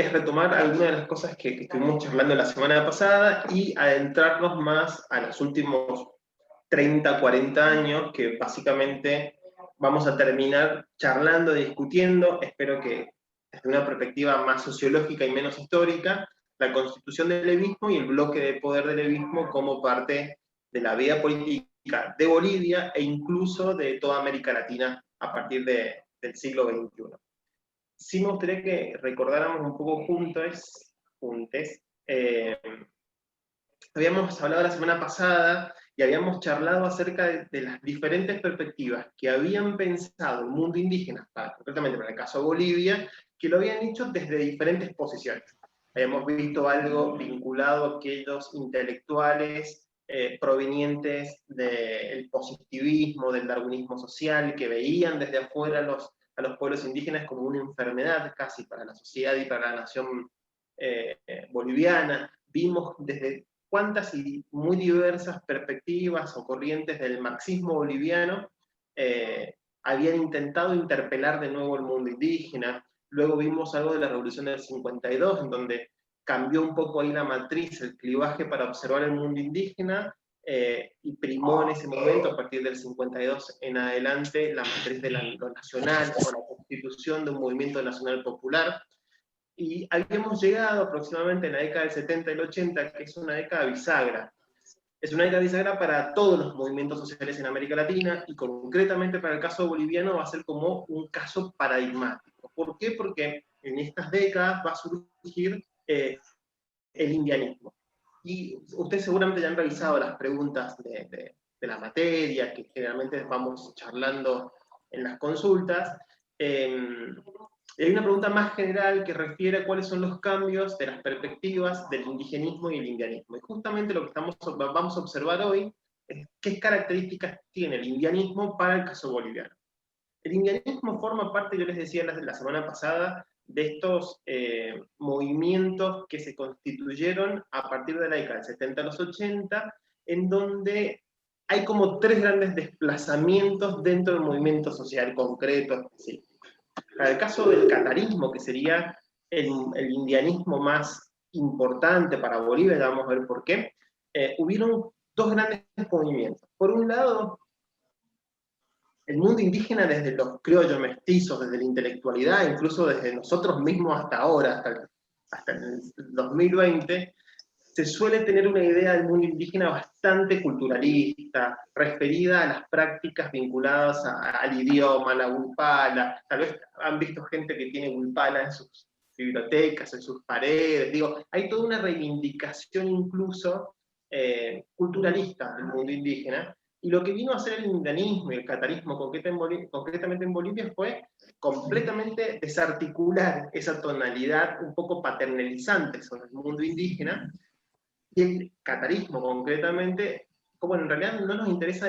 es retomar algunas de las cosas que estuvimos charlando la semana pasada y adentrarnos más a los últimos 30, 40 años, que básicamente vamos a terminar charlando, discutiendo, espero que desde una perspectiva más sociológica y menos histórica, la constitución del levismo y el bloque de poder del levismo como parte de la vida política de Bolivia e incluso de toda América Latina a partir del siglo XXI. Sí me gustaría que recordáramos un poco juntos, habíamos hablado la semana pasada y habíamos charlado acerca de las diferentes perspectivas que habían pensado el mundo indígena, concretamente para el caso de Bolivia, que lo habían hecho desde diferentes posiciones. Habíamos visto algo vinculado a aquellos intelectuales provenientes del positivismo, del darwinismo social, que veían desde afuera a los pueblos indígenas como una enfermedad casi para la sociedad y para la nación boliviana. Vimos desde cuántas y muy diversas perspectivas o corrientes del marxismo boliviano habían intentado interpelar de nuevo el mundo indígena. Luego vimos algo de la Revolución del 52, en donde cambió un poco ahí la matriz, el clivaje para observar el mundo indígena, y primó en ese momento, a partir del 52 en adelante, la matriz de lo nacional, o la constitución de un movimiento nacional popular. Y habíamos llegado aproximadamente en la década del 70 y el 80, que es una década bisagra. Es una década bisagra para todos los movimientos sociales en América Latina, y concretamente para el caso boliviano va a ser como un caso paradigmático. ¿Por qué? Porque en estas décadas va a surgir el indianismo. Y ustedes seguramente ya han revisado las preguntas de la materia, que generalmente vamos charlando en las consultas. Hay una pregunta más general que refiere a cuáles son los cambios de las perspectivas del indigenismo y el indianismo. Y justamente lo que vamos a observar hoy es qué características tiene el indianismo para el caso boliviano. El indianismo forma parte, yo les decía la semana pasada, de estos movimientos que se constituyeron a partir de la década del 70 a los 80, en donde hay como tres grandes desplazamientos dentro del movimiento social concreto específico. Para el caso del catarismo, que sería el indianismo más importante para Bolivia, ya vamos a ver por qué, hubieron dos grandes movimientos. Por un lado, el mundo indígena desde los criollos mestizos, desde la intelectualidad, incluso desde nosotros mismos hasta ahora, hasta el 2020, se suele tener una idea del mundo indígena bastante culturalista, referida a las prácticas vinculadas al idioma, a la huipala. Tal vez han visto gente que tiene huipala en sus bibliotecas, en sus paredes. Digo, hay toda una reivindicación incluso culturalista del mundo indígena. Y lo que vino a hacer el indianismo y el catarismo concretamente en Bolivia fue completamente desarticular esa tonalidad un poco paternalizante sobre el mundo indígena. Y el catarismo concretamente, como en realidad no nos interesa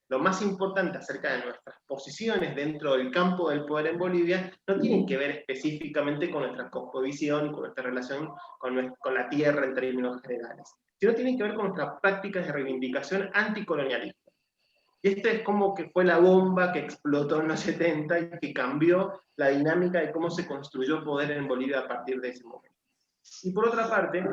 lo más importante acerca de nuestras posiciones dentro del campo del poder en Bolivia, no tienen que ver específicamente con nuestra cosmovisión y con nuestra relación con la tierra en términos generales, sino tienen que ver con nuestras prácticas de reivindicación anticolonialista. Y esta es como que fue la bomba que explotó en los 70 y que cambió la dinámica de cómo se construyó poder en Bolivia a partir de ese momento. Y por otra parte,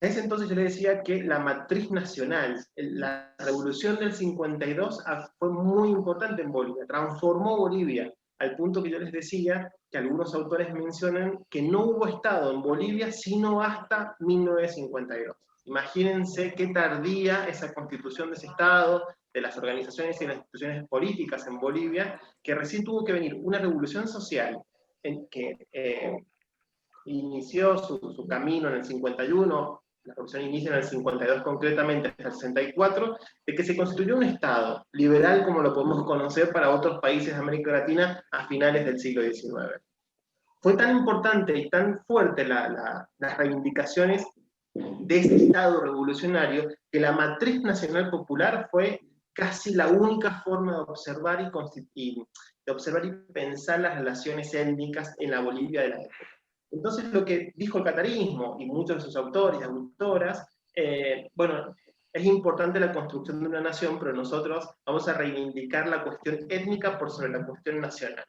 en ese entonces yo le decía que la matriz nacional, la revolución del 52 fue muy importante en Bolivia, transformó Bolivia, al punto que yo les decía que algunos autores mencionan que no hubo Estado en Bolivia sino hasta 1952. Imagínense qué tardía esa constitución de ese Estado, de las organizaciones y las instituciones políticas en Bolivia, que recién tuvo que venir una revolución social en que inició su camino en el 51, la revolución inicia en el 52 concretamente, hasta el 64, de que se constituyó un Estado liberal como lo podemos conocer para otros países de América Latina a finales del siglo XIX. Fue tan importante y tan fuerte las reivindicaciones de este Estado revolucionario que la matriz nacional popular fue casi la única forma de observar y pensar las relaciones étnicas en la Bolivia de la época. Entonces lo que dijo el catarismo y muchos de sus autores y autoras, bueno, es importante la construcción de una nación, pero nosotros vamos a reivindicar la cuestión étnica por sobre la cuestión nacional.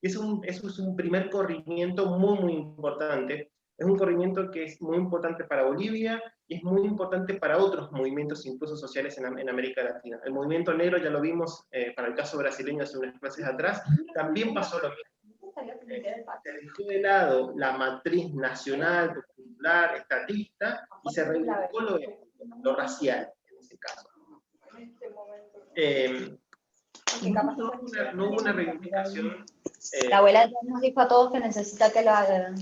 Y eso es un primer corrimiento muy, muy importante. Es un corrimiento que es muy importante para Bolivia y es muy importante para otros movimientos, incluso sociales en América Latina. El movimiento negro, ya lo vimos para el caso brasileño hace unas clases atrás, también pasó lo mismo. Se dejó de lado la matriz nacional, popular, estatista, y se reivindicó lo racial, en ese caso. No hubo una reivindicación. La abuela nos dijo a todos que necesita que lo hagan.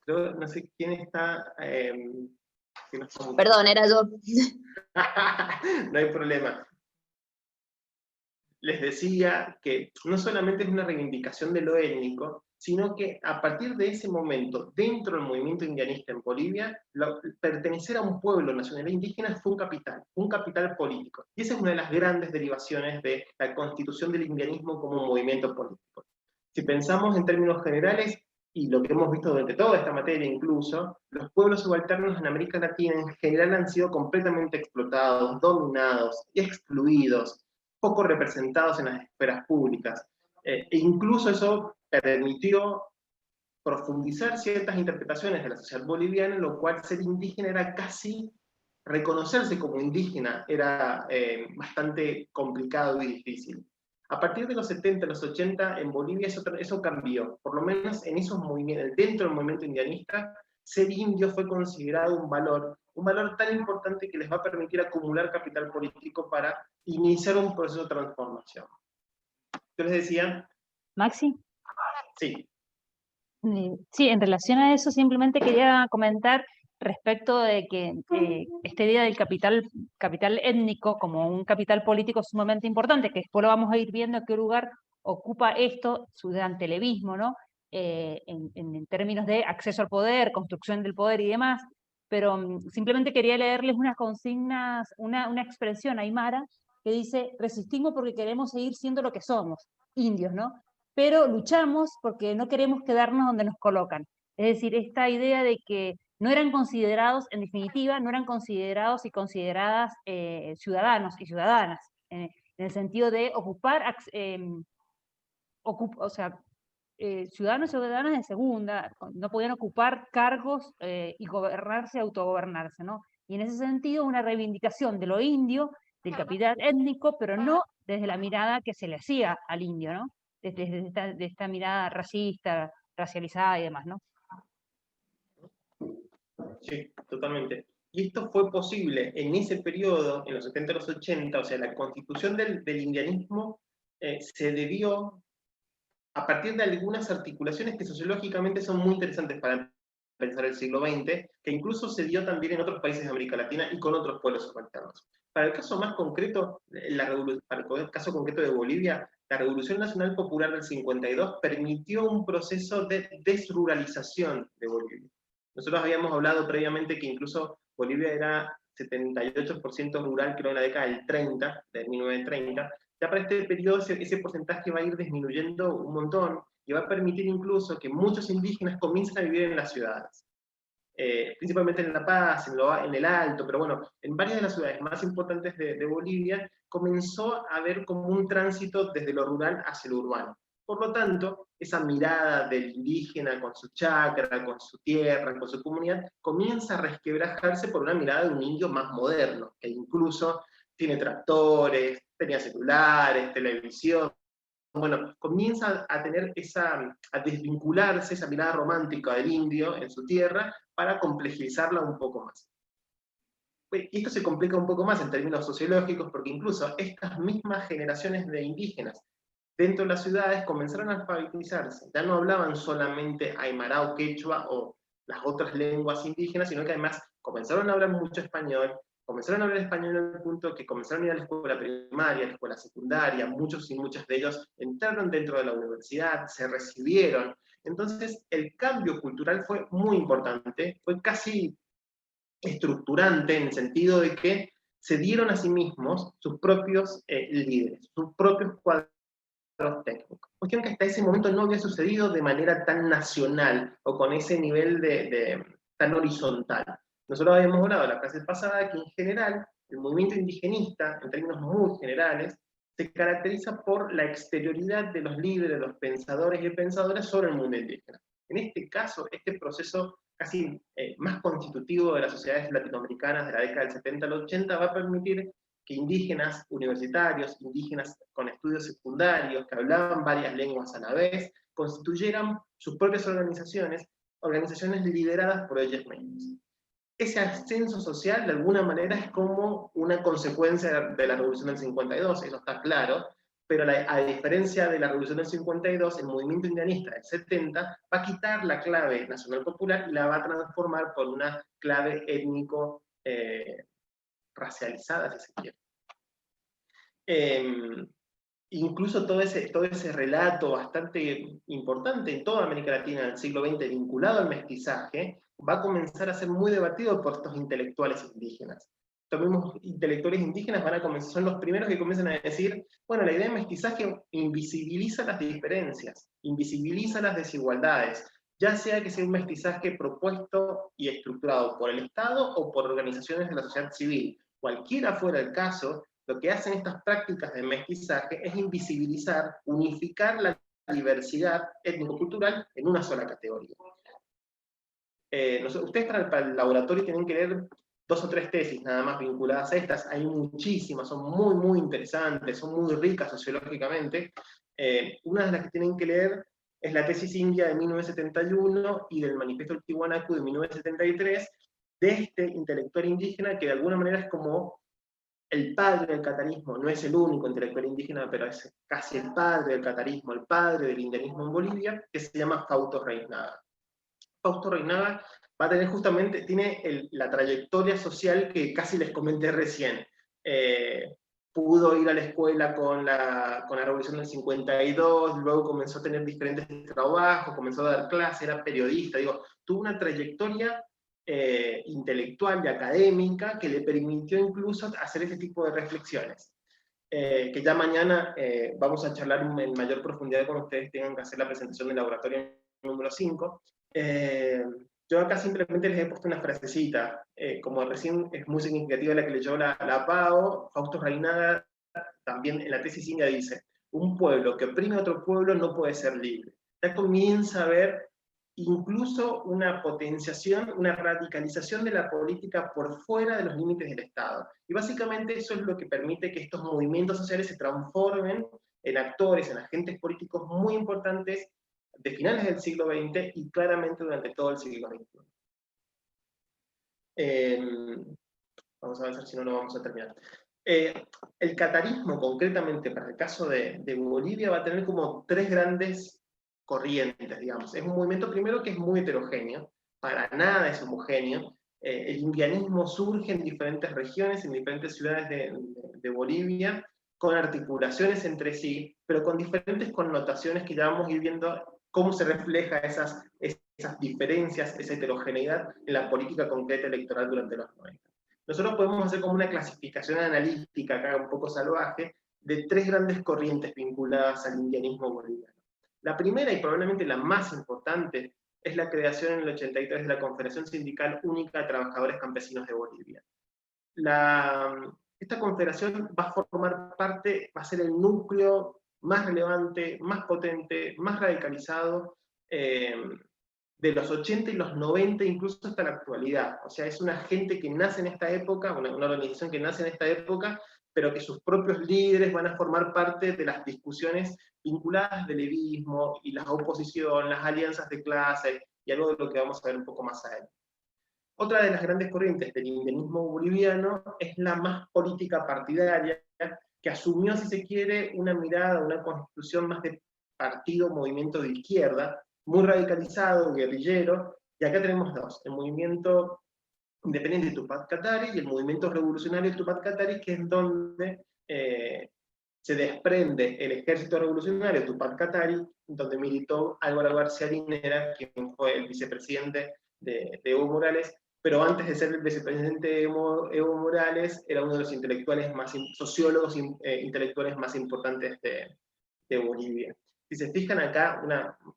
No sé quién está. Perdón, era yo. No hay problema. Les decía que no solamente es una reivindicación de lo étnico, sino que a partir de ese momento, dentro del movimiento indianista en Bolivia, pertenecer a un pueblo nacional indígena fue un capital político. Y esa es una de las grandes derivaciones de la constitución del indianismo como un movimiento político. Si pensamos en términos generales, y lo que hemos visto durante toda esta materia incluso, los pueblos subalternos en América Latina en general han sido completamente explotados, dominados, excluidos, poco representados en las esferas públicas. E incluso eso permitió profundizar ciertas interpretaciones de la sociedad boliviana, en lo cual ser indígena era casi, reconocerse como indígena era bastante complicado y difícil. A partir de los 70, los 80, en Bolivia eso cambió. Por lo menos en esos movimientos, dentro del movimiento indianista, ser indio fue considerado un valor tan importante que les va a permitir acumular capital político para iniciar un proceso de transformación. ¿Qué les decía? Maxi. Sí. Sí, en relación a eso simplemente quería comentar respecto de que esta idea del capital étnico como un capital político sumamente importante, que después lo vamos a ir viendo a qué lugar ocupa esto su delantelevismo, ¿no? En términos de acceso al poder, construcción del poder y demás, pero simplemente quería leerles unas consignas, una expresión aymara que dice: resistimos porque queremos seguir siendo lo que somos, indios, ¿no? Pero luchamos porque no queremos quedarnos donde nos colocan. Es decir, esta idea de que no eran considerados, en definitiva, no eran considerados y consideradas ciudadanos y ciudadanas, en el sentido de ocupar, o sea, ciudadanos y ciudadanas de segunda, no podían ocupar cargos y gobernarse, autogobernarse, ¿no? Y en ese sentido, una reivindicación de lo indio, del capital étnico, pero no desde la mirada que se le hacía al indio, ¿no? Desde esta mirada racista, racializada y demás, ¿no? Sí, totalmente. Y esto fue posible en ese periodo, en los 70 y los 80, o sea, la constitución del indianismo se debió a partir de algunas articulaciones que sociológicamente son muy interesantes para pensar el siglo XX, que incluso se dio también en otros países de América Latina y con otros pueblos subalternos. Para el caso más concreto, para el caso concreto de Bolivia, la Revolución Nacional Popular del 52 permitió un proceso de desruralización de Bolivia. Nosotros habíamos hablado previamente que incluso Bolivia era 78% rural, creo en la década del 30, de 1930. Ya para este periodo ese porcentaje va a ir disminuyendo un montón y va a permitir incluso que muchos indígenas comiencen a vivir en las ciudades. Principalmente en La Paz, en el Alto, pero bueno, en varias de las ciudades más importantes de Bolivia comenzó a haber como un tránsito desde lo rural hacia lo urbano. Por lo tanto, esa mirada del indígena con su chacra, con su tierra, con su comunidad, comienza a resquebrajarse por una mirada de un indio más moderno, que incluso tiene tractores, tenía celulares, televisión. Bueno, comienza a tener a desvincularse esa mirada romántica del indio en su tierra para complejizarla un poco más. Y esto se complica un poco más en términos sociológicos porque incluso estas mismas generaciones de indígenas dentro de las ciudades comenzaron a alfabetizarse. Ya no hablaban solamente aymara o quechua o las otras lenguas indígenas, sino que además comenzaron a hablar mucho español, comenzaron a hablar español al punto que comenzaron a ir a la escuela primaria, a la escuela secundaria, muchos y muchas de ellos entraron dentro de la universidad, se recibieron. Entonces el cambio cultural fue muy importante, fue casi estructurante en el sentido de que se dieron a sí mismos sus propios líderes, sus propios cuadros técnicos. Cuestión que hasta ese momento no había sucedido de manera tan nacional o con ese nivel tan horizontal. Nosotros habíamos hablado la clase pasada que en general el movimiento indigenista, en términos muy generales, se caracteriza por la exterioridad de los líderes, de los pensadores y pensadoras sobre el mundo indígena. En este caso, este proceso casi más constitutivo de las sociedades latinoamericanas de la década del 70 al 80 va a permitir que indígenas universitarios, indígenas con estudios secundarios, que hablaban varias lenguas a la vez, constituyeran sus propias organizaciones lideradas por ellos mismos. Ese ascenso social, de alguna manera, es como una consecuencia de la Revolución del 52, eso está claro, pero a diferencia de la Revolución del 52, el movimiento indianista del 70 va a quitar la clave nacional popular y la va a transformar por una clave étnico racializada, si se quiere. Incluso todo ese relato bastante importante en toda América Latina del siglo XX vinculado al mestizaje, va a comenzar a ser muy debatido por estos intelectuales indígenas. Estos mismos intelectuales indígenas son los primeros que comienzan a decir, bueno, la idea de mestizaje invisibiliza las diferencias, invisibiliza las desigualdades, ya sea que sea un mestizaje propuesto y estructurado por el Estado o por organizaciones de la sociedad civil. Cualquiera fuera el caso, lo que hacen estas prácticas de mestizaje es invisibilizar, unificar la diversidad étnico-cultural en una sola categoría. Ustedes para el laboratorio tienen que leer 2 o 3 tesis nada más vinculadas a estas, hay muchísimas, son muy, muy interesantes, son muy ricas sociológicamente. Una de las que tienen que leer es la tesis india de 1971 y del manifiesto del Tiwanaku de 1973, de este intelectual indígena que de alguna manera es como el padre del catarismo, no es el único intelectual indígena, pero es casi el padre del catarismo, el padre del indianismo en Bolivia, que se llama Fausto Reinaga. Fausto Reinaga va a tener justamente, tiene la trayectoria social que casi les comenté recién. Pudo ir a la escuela con la Revolución del 52, luego comenzó a tener diferentes trabajos, comenzó a dar clases, era periodista, tuvo una trayectoria intelectual y académica que le permitió incluso hacer ese tipo de reflexiones. Que ya mañana vamos a charlar en mayor profundidad cuando ustedes tengan que hacer la presentación del laboratorio número 5. Yo acá simplemente les he puesto una frasecita, como recién es muy significativa la que leyó la PAO, Fausto Reinaga también en la tesis india dice, un pueblo que oprime a otro pueblo no puede ser libre. Ya comienza a haber incluso una potenciación, una radicalización de la política por fuera de los límites del Estado. Y básicamente eso es lo que permite que estos movimientos sociales se transformen en actores, en agentes políticos muy importantes de finales del siglo XX y claramente durante todo el siglo XXI. Vamos a avanzar, si no, no vamos a terminar. El catarismo, concretamente, para el caso de Bolivia, va a tener como 3 grandes corrientes, digamos. Es un movimiento primero que es muy heterogéneo, para nada es homogéneo. El indianismo surge en diferentes regiones, en diferentes ciudades de Bolivia, con articulaciones entre sí, pero con diferentes connotaciones que ya vamos a ir viendo cómo se refleja esas diferencias, esa heterogeneidad en la política concreta electoral durante los 90. Nosotros podemos hacer como una clasificación analítica, acá un poco salvaje, de 3 grandes corrientes vinculadas al indianismo boliviano. La primera, y probablemente la más importante, es la creación en el 83 de la Confederación Sindical Única de Trabajadores Campesinos de Bolivia. Esta confederación va a formar parte, va a ser el núcleo más relevante, más potente, más radicalizado de los 80 y los 90, incluso hasta la actualidad. O sea, es una gente que nace en esta época, una organización que nace en esta época, pero que sus propios líderes van a formar parte de las discusiones vinculadas del levismo y la oposición, las alianzas de clase, y algo de lo que vamos a ver un poco más adelante. Otra de las grandes corrientes del indianismo boliviano es la más política partidaria, que asumió, si se quiere, una mirada, una constitución más de partido, movimiento de izquierda, muy radicalizado, guerrillero, y acá tenemos 2, el movimiento independiente Tupac Katari y el movimiento revolucionario Tupac Katari, que es donde se desprende el ejército revolucionario Tupac Katari, donde militó Álvaro García Linera, quien fue el vicepresidente de Evo Morales, pero antes de ser el vicepresidente de Evo Morales, era uno de los intelectuales sociólogos intelectuales más importantes de Bolivia. Si se fijan acá,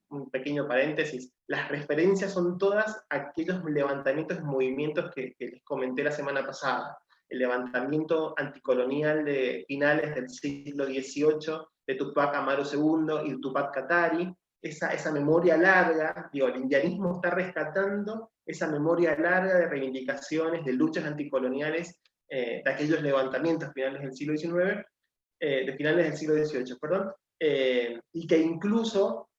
un pequeño paréntesis, las referencias son todas aquellos levantamientos y movimientos que les comenté la semana pasada. el levantamiento anticolonial de finales del siglo XVIII, de Tupac Amaru II y Tupac Katari, esa memoria larga, digo, el indianismo está rescatando esa memoria larga de reivindicaciones, de luchas anticoloniales, de aquellos levantamientos finales del siglo XIX, de finales del siglo XVIII, perdón, y que incluso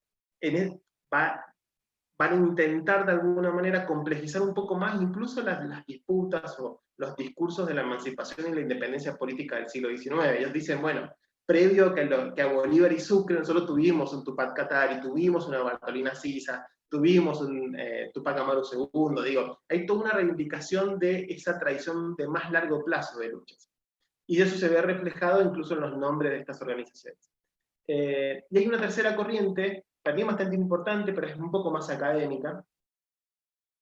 van a intentar de alguna manera complejizar un poco más incluso las disputas o los discursos de la emancipación y la independencia política del siglo XIX. Ellos dicen, bueno, previo que a Bolívar y Sucre nosotros tuvimos un Tupac Katari, tuvimos una Bartolina Sisa, tuvimos un Tupac Amaru II, digo, hay toda una reivindicación de esa tradición de más largo plazo de luchas. Y eso se ve reflejado incluso en los nombres de estas organizaciones. Y hay una tercera corriente, también bastante importante, pero es un poco más académica,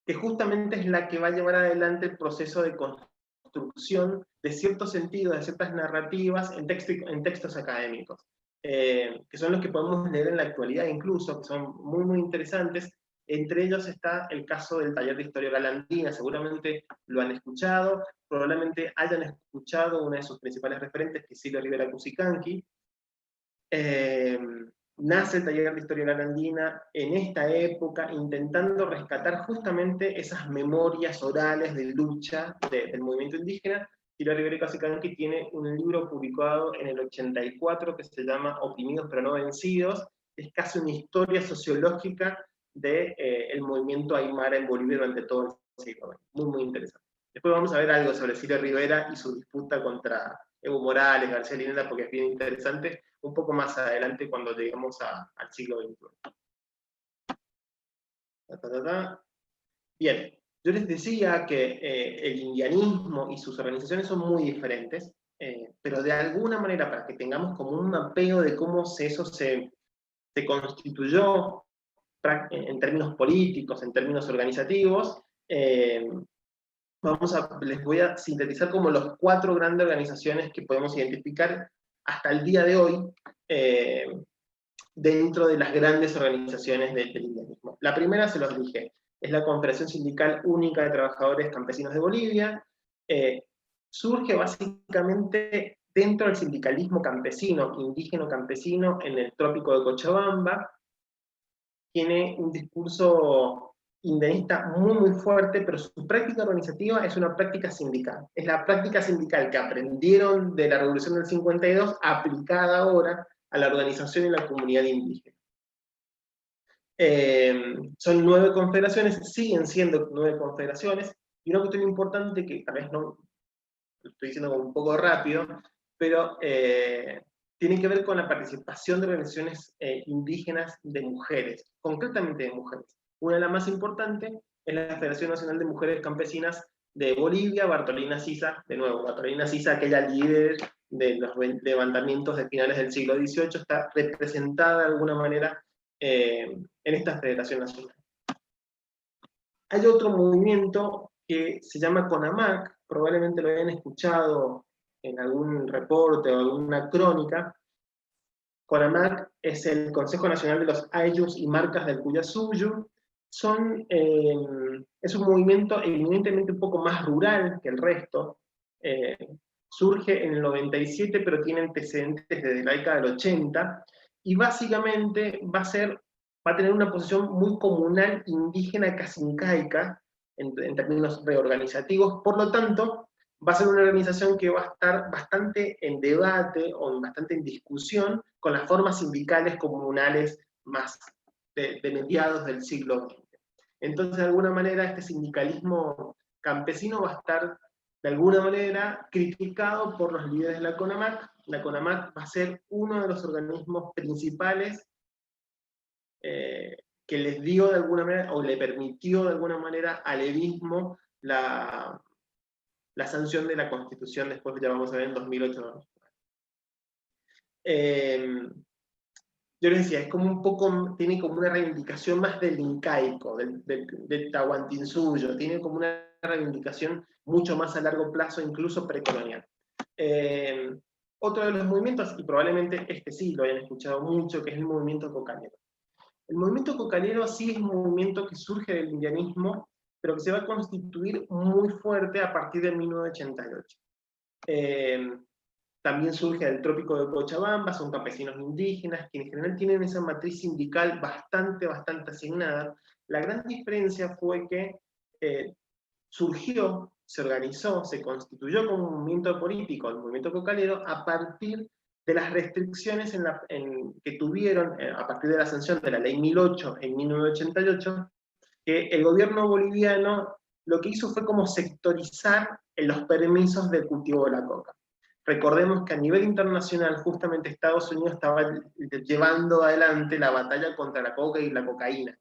que justamente es la que va a llevar adelante el proceso de construcción de ciertos sentidos, de ciertas narrativas en textos académicos, que son los que podemos leer en la actualidad incluso, que son muy, muy interesantes. Entre ellos está el caso del taller de historia oral andina, seguramente lo han escuchado, probablemente hayan escuchado una de sus principales referentes, que es Silvia Rivera Cusicanqui. Nace el taller de historia oral andina en esta época, intentando rescatar justamente esas memorias orales de lucha del movimiento indígena. Silvia Rivera Cusicanqui tiene un libro publicado en el 84 que se llama Oprimidos pero no vencidos. Es casi una historia sociológica del movimiento aymara en Bolivia durante todo el siglo XX. Muy, muy interesante. Después vamos a ver algo sobre Silvia Rivera y su disputa contra Evo Morales, García Linera, porque es bien interesante, un poco más adelante cuando lleguemos al siglo XXI. Bien, yo les decía que el indianismo y sus organizaciones son muy diferentes, pero de alguna manera, para que tengamos como un mapeo de cómo eso se constituyó en términos políticos, en términos organizativos, les voy a sintetizar como los 4 grandes organizaciones que podemos identificar hasta el día de hoy dentro de las grandes organizaciones del indianismo. La primera, se los dije, es la Confederación Sindical Única de Trabajadores Campesinos de Bolivia. Surge básicamente dentro del sindicalismo campesino, indígena campesino, en el trópico de Cochabamba. Tiene un discurso indianista muy, muy fuerte, pero su práctica organizativa es una práctica sindical. Es la práctica sindical que aprendieron de la Revolución del 52, aplicada ahora a la organización y la comunidad indígena. Son 9 confederaciones, siguen siendo 9 confederaciones, y una cuestión importante que tal vez no lo estoy diciendo como un poco rápido, pero tiene que ver con la participación de organizaciones indígenas de mujeres, concretamente de mujeres. Una de las más importantes es la Federación Nacional de Mujeres Campesinas de Bolivia, Bartolina Sisa, de nuevo, Bartolina Sisa, aquella líder de los levantamientos de finales del siglo XVIII, está representada de alguna manera en esta Federación Nacional. Hay otro movimiento que se llama CONAMAC, probablemente lo hayan escuchado en algún reporte o alguna crónica. CONAMAC es el Consejo Nacional de los Ayllus y Marcas del Cuyasuyu. Es un movimiento evidentemente un poco más rural que el resto. Surge en el 97, pero tiene antecedentes desde la década del 80, y básicamente va a tener una posición muy comunal, indígena, casi incaica, en términos reorganizativos. Por lo tanto, va a ser una organización que va a estar bastante en debate o bastante en discusión con las formas sindicales comunales más de mediados del siglo XX. Entonces, de alguna manera, este sindicalismo campesino va a estar, de alguna manera, criticado por los líderes de la CONAMAC. La CONAMAC va a ser uno de los organismos principales que les dio de alguna manera, o le permitió de alguna manera al levismo la sanción de la Constitución, después ya vamos a ver en 2008. Yo les decía, es como un poco, tiene como una reivindicación más del incaico, del Tahuantinsuyo, tiene como una reivindicación mucho más a largo plazo, incluso precolonial. Otro de los movimientos, y probablemente este sí lo hayan escuchado mucho, que es el movimiento cocalero. El movimiento cocalero sí es un movimiento que surge del indianismo, pero que se va a constituir muy fuerte a partir de 1988. También surge del trópico de Cochabamba, son campesinos indígenas, que en general tienen esa matriz sindical bastante asignada. La gran diferencia fue que surgió, se organizó, se constituyó como un movimiento político, el movimiento cocalero, a partir de las restricciones que tuvieron, a partir de la sanción de la ley 1008 en 1988, que el gobierno boliviano lo que hizo fue como sectorizar los permisos del cultivo de la coca. Recordemos que a nivel internacional, justamente Estados Unidos estaba llevando adelante la batalla contra la coca y la cocaína,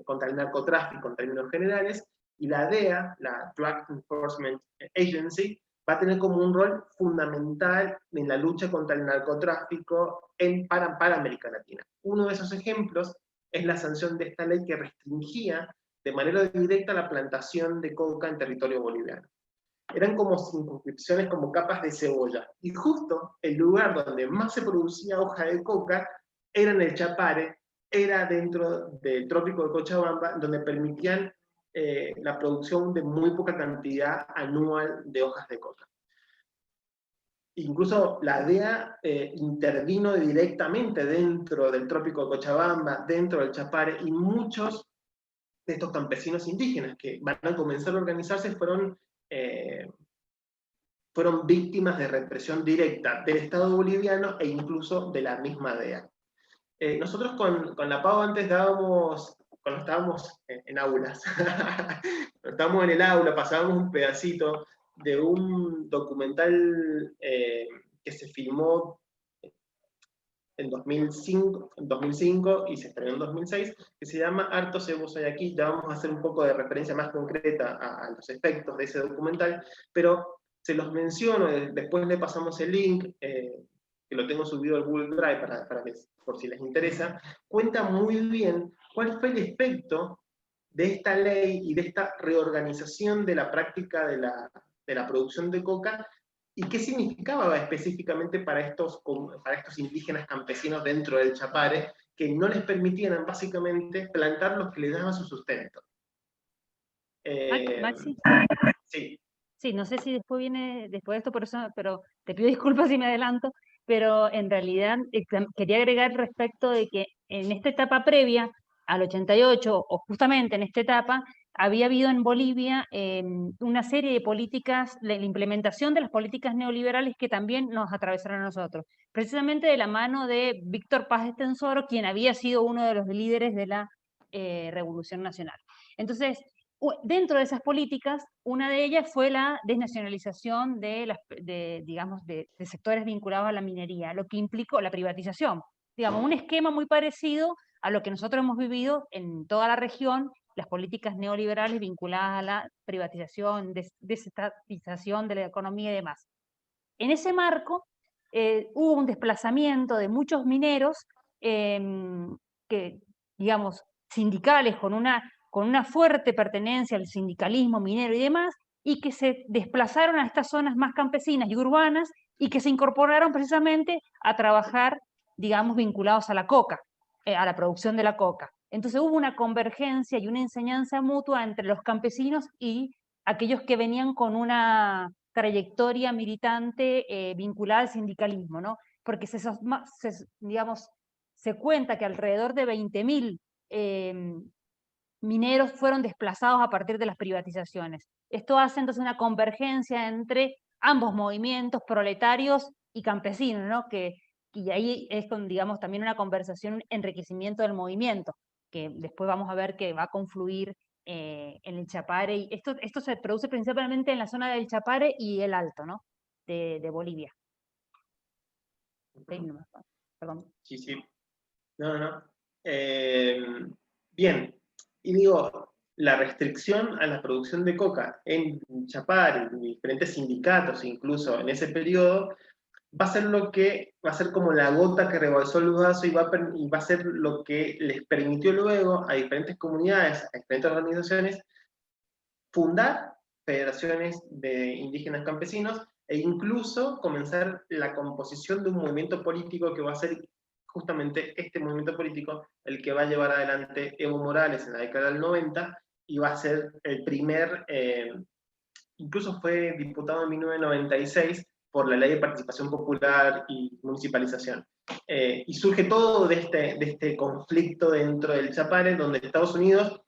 contra el narcotráfico en términos generales, y la DEA, la Drug Enforcement Agency, va a tener como un rol fundamental en la lucha contra el narcotráfico para América Latina. Uno de esos ejemplos es la sanción de esta ley que restringía de manera directa la plantación de coca en territorio boliviano. Eran como circunscripciones, como capas de cebolla. Y justo el lugar donde más se producía hoja de coca era en el Chapare, era dentro del trópico de Cochabamba, donde permitían la producción de muy poca cantidad anual de hojas de coca. Incluso la DEA intervino directamente dentro del trópico de Cochabamba, dentro del Chapare, y muchos de estos campesinos indígenas que van a comenzar a organizarse fueron víctimas de represión directa del Estado boliviano e incluso de la misma DEA. Nosotros con la PAO antes dábamos, cuando estábamos en aulas, cuando estábamos en el aula, pasábamos un pedacito de un documental que se filmó en 2005 y se estrenó en 2006, que se llama Harto Cebo Soy Aquí. Ya vamos a hacer un poco de referencia más concreta a los efectos de ese documental, pero se los menciono, después le pasamos el link, que lo tengo subido al Google Drive para que, por si les interesa. Cuenta muy bien cuál fue el efecto de esta ley y de esta reorganización de la práctica de la producción de coca, y qué significaba específicamente para estos indígenas campesinos dentro del Chapare, que no les permitían básicamente plantar lo que les daba su sustento. Maxi. Sí. Sí, no sé si después viene después de esto, pero te pido disculpas si me adelanto, pero en realidad quería agregar respecto de que en esta etapa previa al 88, o justamente en esta etapa, había habido en Bolivia una serie de políticas, la implementación de las políticas neoliberales que también nos atravesaron a nosotros, precisamente de la mano de Víctor Paz Estenssoro, quien había sido uno de los líderes de la Revolución Nacional. Entonces, dentro de esas políticas, una de ellas fue la desnacionalización de sectores vinculados a la minería, lo que implicó la privatización. Digamos, un esquema muy parecido a lo que nosotros hemos vivido en toda la región, las políticas neoliberales vinculadas a la privatización, desestatización de la economía y demás. En ese marco hubo un desplazamiento de muchos mineros que, digamos, sindicales con una fuerte pertenencia al sindicalismo minero y demás, y que se desplazaron a estas zonas más campesinas y urbanas y que se incorporaron precisamente a trabajar, digamos, vinculados a la coca, a la producción de la coca. Entonces hubo una convergencia y una enseñanza mutua entre los campesinos y aquellos que venían con una trayectoria militante vinculada al sindicalismo, ¿no? Porque digamos, se cuenta que alrededor de 20.000 mineros fueron desplazados a partir de las privatizaciones. Esto hace entonces una convergencia entre ambos movimientos, proletarios y campesinos, ¿no? Y ahí es con, digamos, también una conversación, un enriquecimiento del movimiento, que después vamos a ver que va a confluir en el Chapare. Y esto se produce principalmente en la zona del Chapare y el Alto, ¿no? De Bolivia. Perdón. Sí. No. Bien, y digo, la restricción a la producción de coca en Chapare, en diferentes sindicatos incluso en ese periodo, va a ser como la gota que rebalsó el vaso, y va a ser lo que les permitió luego a diferentes comunidades, a diferentes organizaciones, fundar federaciones de indígenas campesinos e incluso comenzar la composición de un movimiento político que va a ser justamente este movimiento político el que va a llevar adelante Evo Morales en la década del 90, y va a ser el primer incluso fue diputado en 1996 por la Ley de Participación Popular y Municipalización. Y surge todo de este conflicto dentro del Chapare, donde Estados Unidos,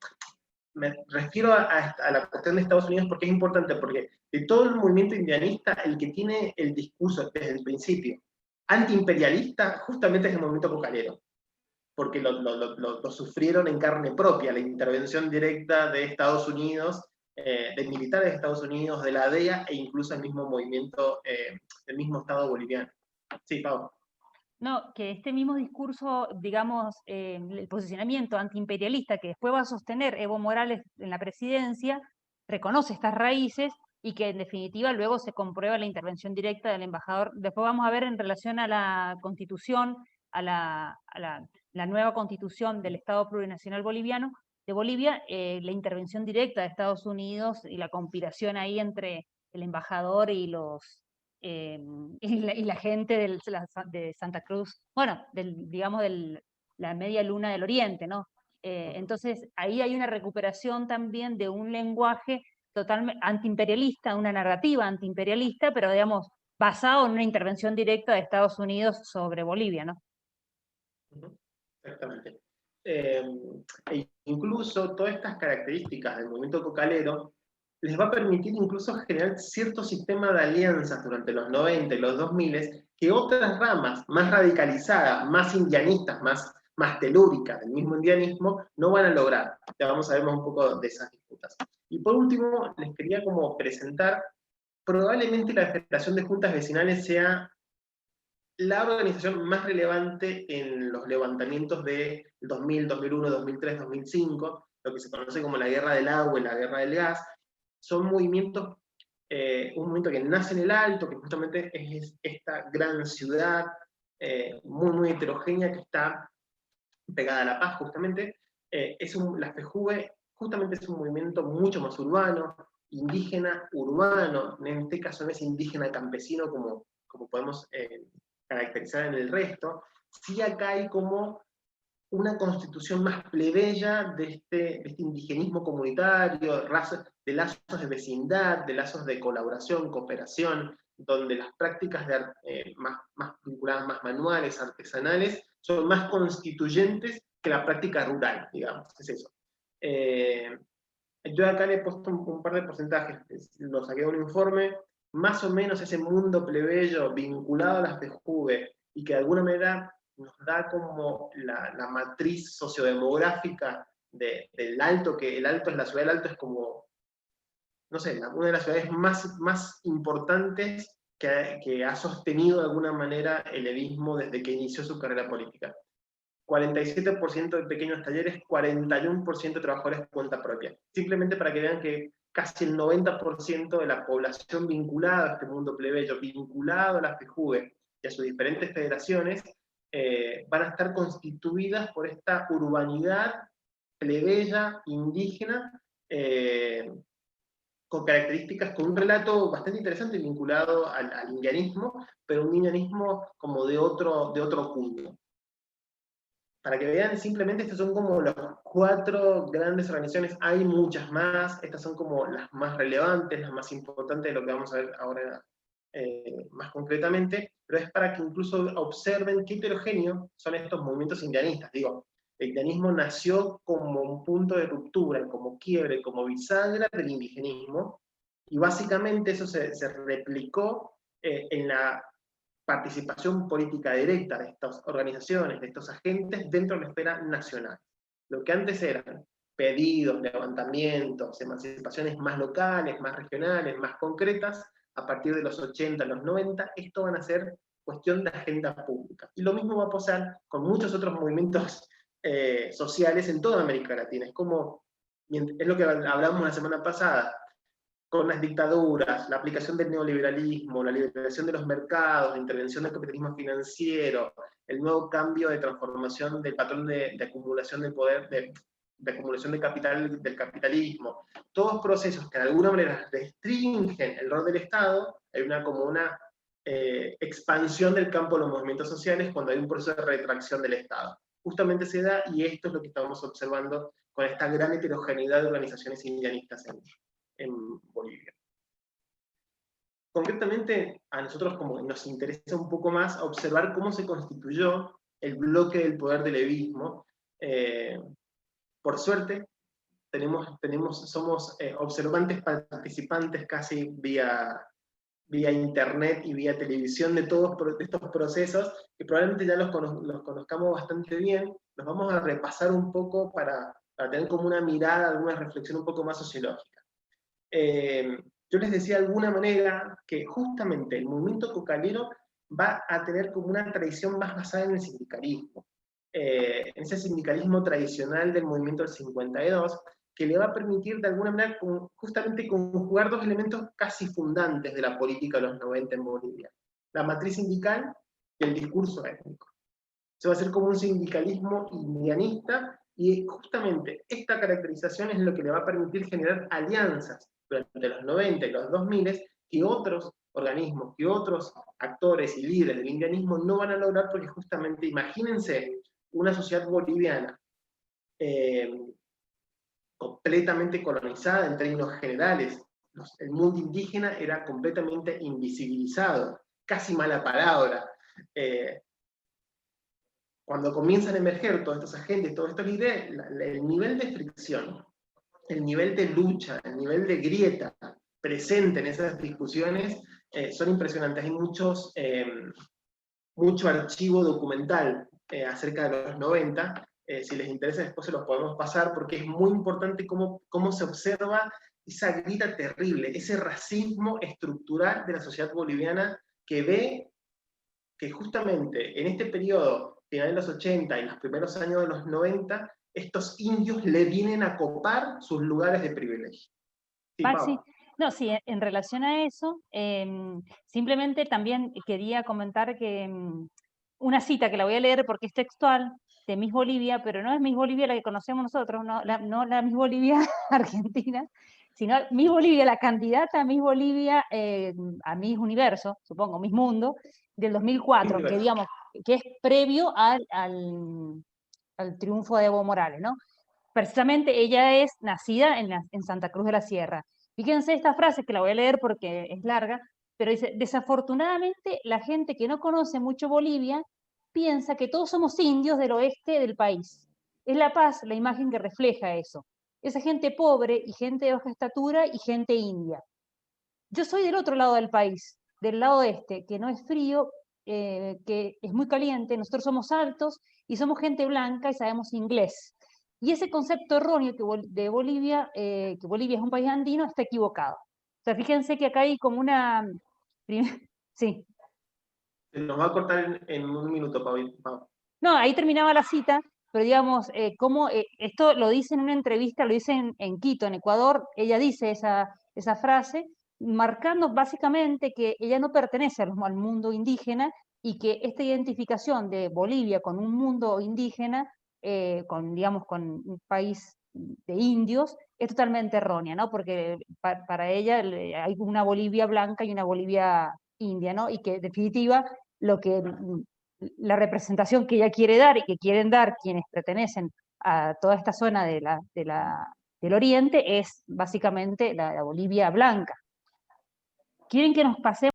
me refiero a la cuestión de Estados Unidos porque es importante, porque de todo el movimiento indianista, el que tiene el discurso desde el principio antiimperialista, justamente es el movimiento cocalero, porque lo sufrieron en carne propia, la intervención directa de Estados Unidos, de militares de Estados Unidos, de la DEA, e incluso el mismo movimiento, el mismo Estado boliviano. Sí, Pau. No, que este mismo discurso, digamos, el posicionamiento antiimperialista que después va a sostener Evo Morales en la presidencia, reconoce estas raíces y que en definitiva luego se comprueba la intervención directa del embajador. Después vamos a ver en relación a la constitución, a la nueva constitución del Estado Plurinacional Boliviano, de Bolivia, la intervención directa de Estados Unidos y la conspiración ahí entre el embajador y la gente de Santa Cruz, bueno, digamos, la media luna del Oriente, ¿no? Entonces, ahí hay una recuperación también de un lenguaje totalmente antiimperialista, una narrativa antiimperialista, pero digamos, basado en una intervención directa de Estados Unidos sobre Bolivia, ¿no? Exactamente. E incluso todas estas características del movimiento cocalero les va a permitir incluso generar cierto sistema de alianzas durante los 90 y los 2000 que otras ramas más radicalizadas, más indianistas, más telúricas del mismo indianismo, no van a lograr. Ya vamos a ver un poco de esas disputas. Y por último, les quería como presentar, probablemente la Federación de Juntas Vecinales sea la organización más relevante en los levantamientos de 2000, 2001, 2003, 2005, lo que se conoce como la guerra del agua y la guerra del gas. Son movimientos, un movimiento que nace en el Alto, que justamente es esta gran ciudad muy heterogénea que está pegada a La Paz, justamente. La FEJUVE justamente es un movimiento mucho más urbano, indígena urbano, en este caso no es indígena campesino como podemos caracterizar en el resto. Sí, acá hay como una constitución más plebeya de este indigenismo comunitario, de lazos de vecindad, de lazos de colaboración, cooperación, donde las prácticas más vinculadas, más manuales, artesanales, son más constituyentes que la práctica rural, digamos, es eso. Yo acá le he puesto un par de porcentajes, lo saqué de un informe, más o menos ese mundo plebeyo vinculado a las PJUVE y que de alguna manera nos da como la matriz sociodemográfica del Alto, que el Alto es la ciudad del Alto, es como, no sé, una de las ciudades más importantes que ha sostenido de alguna manera el evismo desde que inició su carrera política. 47% de pequeños talleres, 41% de trabajadores por cuenta propia. Simplemente para que vean que casi el 90% de la población vinculada a este mundo plebeyo, vinculado a la FEJUVE y a sus diferentes federaciones, van a estar constituidas por esta urbanidad plebeya, indígena, con características, con un relato bastante interesante vinculado al indianismo, pero un indianismo como de otro cuño. Para que vean, simplemente estas son como las 4 grandes organizaciones, hay muchas más, estas son como las más relevantes, las más importantes de lo que vamos a ver ahora más concretamente, pero es para que incluso observen qué heterogéneo son estos movimientos indianistas. Digo, el indianismo nació como un punto de ruptura, como quiebre, como bisagra del indigenismo, y básicamente eso se replicó en la participación política directa de estas organizaciones, de estos agentes dentro de la esfera nacional. Lo que antes eran pedidos, levantamientos, emancipaciones más locales, más regionales, más concretas, a partir de los 80, los 90, esto van a ser cuestión de agenda pública. Y lo mismo va a pasar con muchos otros movimientos sociales en toda América Latina. Es lo que hablamos la semana pasada, con las dictaduras, la aplicación del neoliberalismo, la liberación de los mercados, la intervención del capitalismo financiero, el nuevo cambio de transformación del patrón de acumulación de poder, de acumulación de capital del capitalismo, todos procesos que de alguna manera restringen el rol del Estado, hay como una expansión del campo de los movimientos sociales cuando hay un proceso de retracción del Estado. Justamente se da, y esto es lo que estamos observando con esta gran heterogeneidad de organizaciones indianistas en Bolivia. concretamente a nosotros como nos interesa un poco más observar cómo se constituyó el bloque del poder del levismo. Por suerte, somos observantes participantes casi vía internet y vía televisión de todos estos procesos, que probablemente ya los conozcamos bastante bien. Los vamos a repasar un poco para tener como una mirada, alguna reflexión un poco más sociológica. Yo les decía de alguna manera que justamente el movimiento cocalero va a tener como una tradición más basada en el sindicalismo, en ese sindicalismo tradicional del movimiento del 52, que le va a permitir de alguna manera justamente conjugar dos elementos casi fundantes de la política de los 90 en Bolivia: la matriz sindical y el discurso étnico. Se va a hacer como un sindicalismo indianista, y justamente esta caracterización es lo que le va a permitir generar alianzas durante los 90 y los 2000 que otros organismos, que otros actores y líderes del indianismo no van a lograr, porque justamente, imagínense, una sociedad boliviana completamente colonizada en términos generales. El mundo indígena era completamente invisibilizado, casi mala palabra. Cuando comienzan a emerger todos estos agentes, todos estos líderes, el nivel de fricción, el nivel de lucha, el nivel de grieta presente en esas discusiones son impresionantes. Hay mucho archivo documental acerca de los 90, si les interesa después se los podemos pasar, porque es muy importante cómo se observa esa grita terrible, ese racismo estructural de la sociedad boliviana, que ve que justamente en este periodo, final de los 80 y los primeros años de los 90, estos indios le vienen a copar sus lugares de privilegio. Sí, Maxi, Pau. no, sí, en relación a eso, simplemente también quería comentar que una cita que la voy a leer porque es textual, de Miss Bolivia, pero no es Miss Bolivia la que conocemos nosotros, no la Miss Bolivia argentina, sino Miss Bolivia, la candidata a Miss Bolivia, a Miss Universo, supongo, Miss Mundo, del 2004, que digamos, que es previo al triunfo de Evo Morales, ¿no? Precisamente ella es nacida en Santa Cruz de la Sierra. Fíjense esta frase, que la voy a leer porque es larga, pero dice: desafortunadamente la gente que no conoce mucho Bolivia piensa que todos somos indios del oeste del país. Es La Paz la imagen que refleja eso. Esa gente pobre y gente de baja estatura y gente india. Yo soy del otro lado del país, del lado este, que no es frío, que es muy caliente. Nosotros somos altos y somos gente blanca y sabemos inglés. Y ese concepto erróneo de Bolivia, que Bolivia es un país andino, está equivocado. O sea, fíjense que acá hay como una... Sí. Nos va a cortar en un minuto, Pau. No, ahí terminaba la cita, pero digamos, esto lo dice en una entrevista, lo dice en Quito, en Ecuador. Ella dice esa frase, marcando básicamente que ella no pertenece al mundo indígena, y que esta identificación de Bolivia con un mundo indígena, digamos, con un país de indios, es totalmente errónea, ¿no? Porque para ella hay una Bolivia blanca y una Bolivia india, ¿no? Y que en definitiva la representación que ella quiere dar y que quieren dar quienes pertenecen a toda esta zona del Oriente es básicamente la Bolivia blanca. ¿Quieren que nos pasemos